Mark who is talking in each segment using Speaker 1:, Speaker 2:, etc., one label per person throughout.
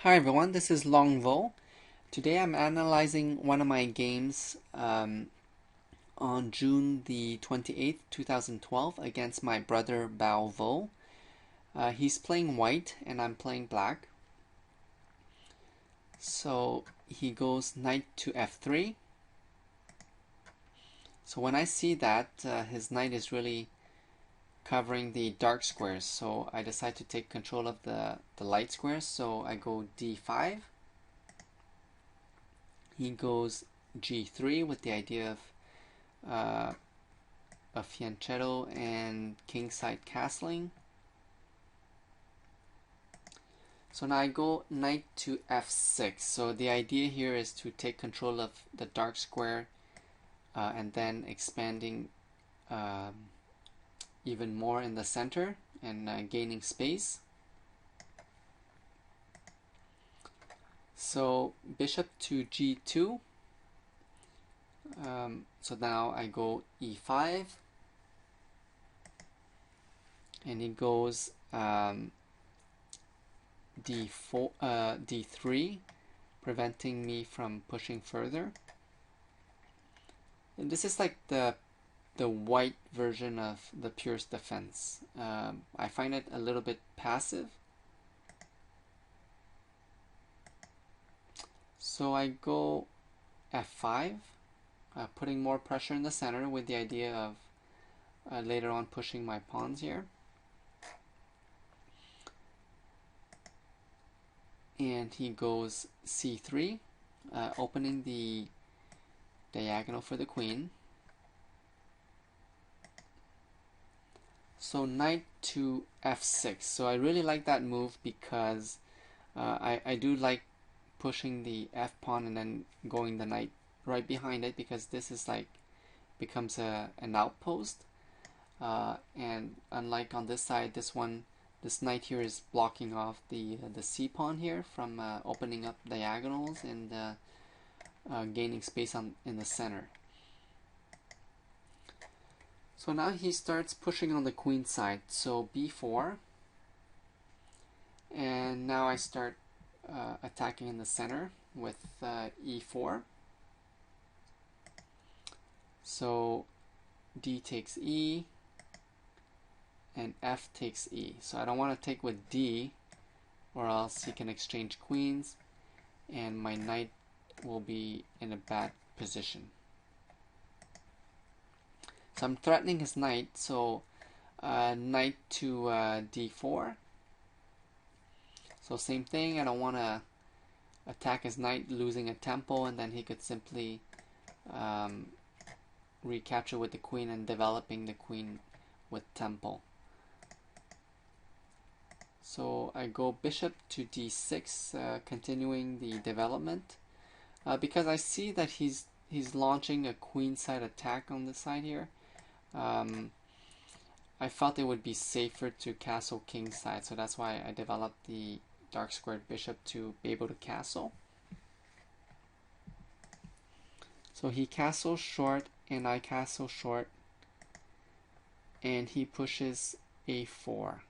Speaker 1: Hi everyone, this is Longvo. Today I'm analyzing one of my games on June the 28th, 2012 against my brother Bao Vo. He's playing white and I'm playing black. So he goes knight to f3. So when I see that his knight is really covering the dark squares, so I decide to take control of the light squares. So I go d5. He goes g3 with the idea of fianchetto and kingside castling. So now I go knight to f6. So the idea here is to take control of the dark square and then expanding even more in the center and gaining space. So bishop to g2. So now I go e5 and he goes d3, preventing me from pushing further. And this is like the white version of the purest defense. I find it a little bit passive. So I go f5, putting more pressure in the center with the idea of later on pushing my pawns here. And he goes c3, opening the diagonal for the queen. So knight to f6. So I really like that move because I do like pushing the f pawn and then going the knight right behind it, because this is like becomes an outpost. And unlike on this side, this knight here is blocking off the c pawn here from opening up diagonals and gaining space in the center. So now he starts pushing on the queen side. So b4, and now I start attacking in the center with e4. So d takes e and f takes e. So I don't want to take with d, or else he can exchange queens and my knight will be in a bad position. So I'm threatening his knight. So knight to d4. So same thing, I don't want to attack his knight, losing a tempo, and then he could simply recapture with the queen and developing the queen with tempo. So I go bishop to d6, continuing the development, because I see that he's launching a queenside attack on this side here. I felt it would be safer to castle kingside, so that's why I developed the dark squared bishop to be able to castle. So he castles short and I castle short, and he pushes a4.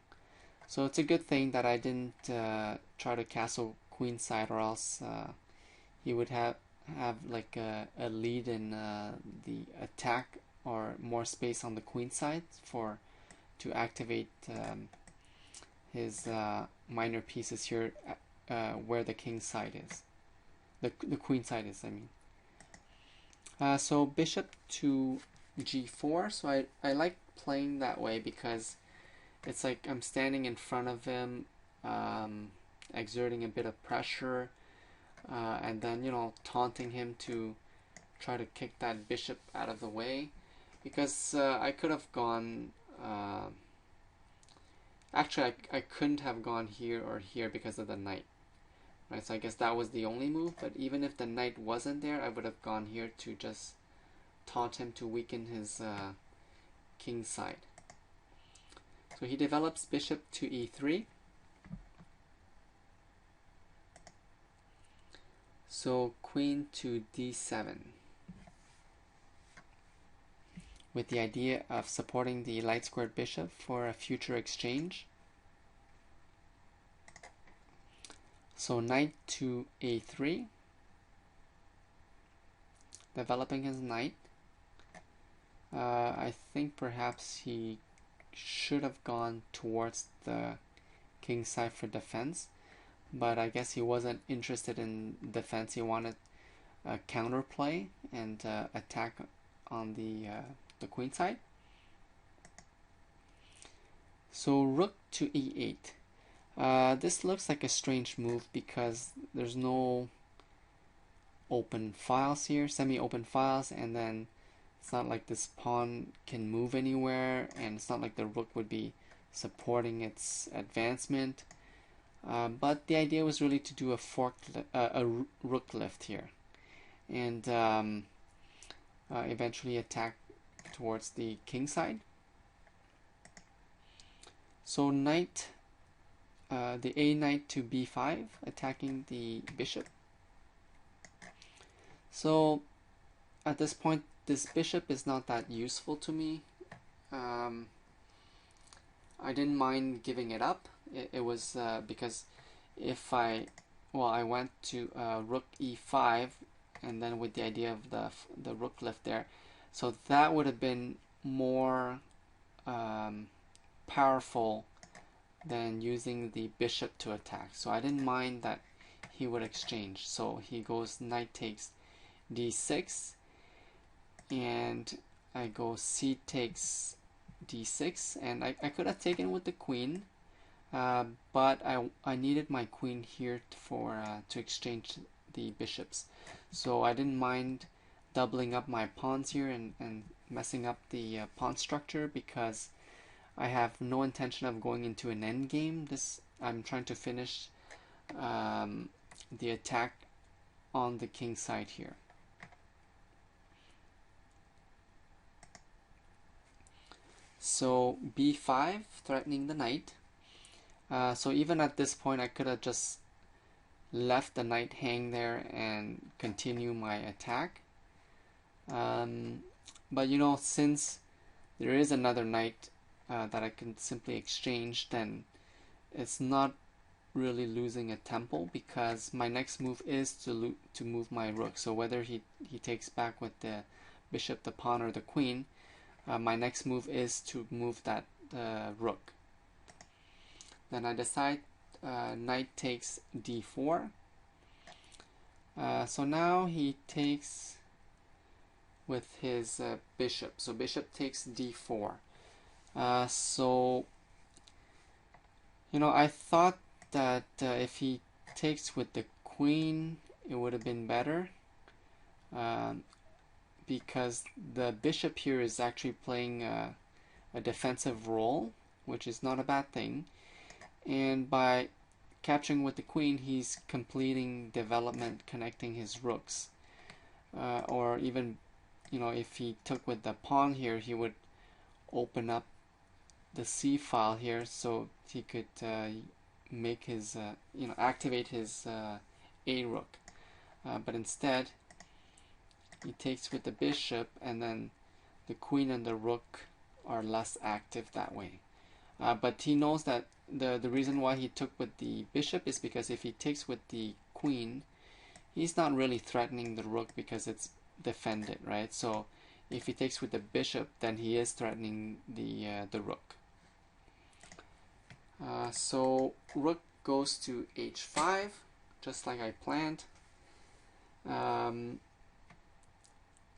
Speaker 1: So it's a good thing that I didn't try to castle queenside, or else he would have like a lead in the attack, or more space on the queen side to activate his minor pieces here where the king side is, the queen side is, I mean. So bishop to g4. So I like playing that way because it's like I'm standing in front of him, exerting a bit of pressure, and then, taunting him to try to kick that bishop out of the way. Because I could have gone, actually I couldn't have gone here or here because of the knight. Right, so I guess that was the only move, but even if the knight wasn't there, I would have gone here to just taunt him to weaken his king side. So he develops bishop to e3. So queen to d7, with the idea of supporting the light squared bishop for a future exchange. So knight to a3, developing his knight. I think perhaps he should have gone towards the king side for defense, but I guess he wasn't interested in defense. He wanted a counterplay and attack on the queen side. So rook to e8. This looks like a strange move because there's no open files here, semi-open files, and then it's not like this pawn can move anywhere, and it's not like the rook would be supporting its advancement. But the idea was really to do a rook lift here, and eventually attack towards the king side. So knight, the a knight to b5, attacking the bishop. So at this point, this bishop is not that useful to me. I didn't mind giving it up. It was because if I went to rook e5, and then with the idea of the rook lift there, so that would have been more powerful than using the bishop to attack. So I didn't mind that he would exchange. So he goes knight takes d6, and I go c takes d6, and I could have taken with the queen, but I needed my queen here to exchange the bishops. So I didn't mind doubling up my pawns here and messing up the pawn structure, because I have no intention of going into an endgame. I'm trying to finish the attack on the king side here. So b5, threatening the knight. So even at this point, I could have just left the knight hang there and continue my attack. But you know, since there is another knight that I can simply exchange, then it's not really losing a tempo, because my next move is to move my rook. So whether he takes back with the bishop, the pawn, or the queen, my next move is to move that rook. Then I decide knight takes d4. So now he takes with his bishop. So bishop takes d4. So you know, I thought that if he takes with the queen, it would have been better, because the bishop here is actually playing a defensive role, which is not a bad thing. And by capturing with the queen, he's completing development, connecting his rooks. Or even, you know, if he took with the pawn here, he would open up the c file here, so he could make his, activate his a rook. But instead, he takes with the bishop, and then the queen and the rook are less active that way. But he knows that the reason why he took with the bishop is because if he takes with the queen, he's not really threatening the rook because it's defended, right? So if he takes with the bishop, then he is threatening the rook. So rook goes to h5, just like I planned.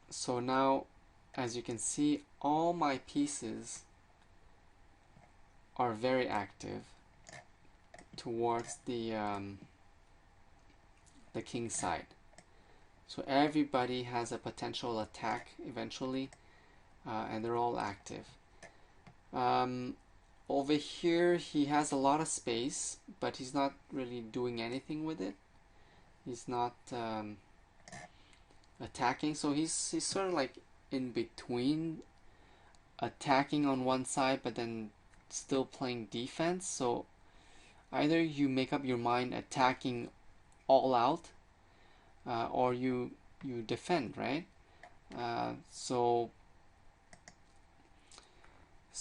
Speaker 1: So now, as you can see, all my pieces are very active towards the king side. So everybody has a potential attack eventually, and they're all active. Over here, he has a lot of space, but he's not really doing anything with it. He's not attacking, so he's sort of like in between attacking on one side, but then still playing defense. So either you make up your mind attacking all out, or you defend, right? So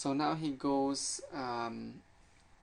Speaker 1: now he goes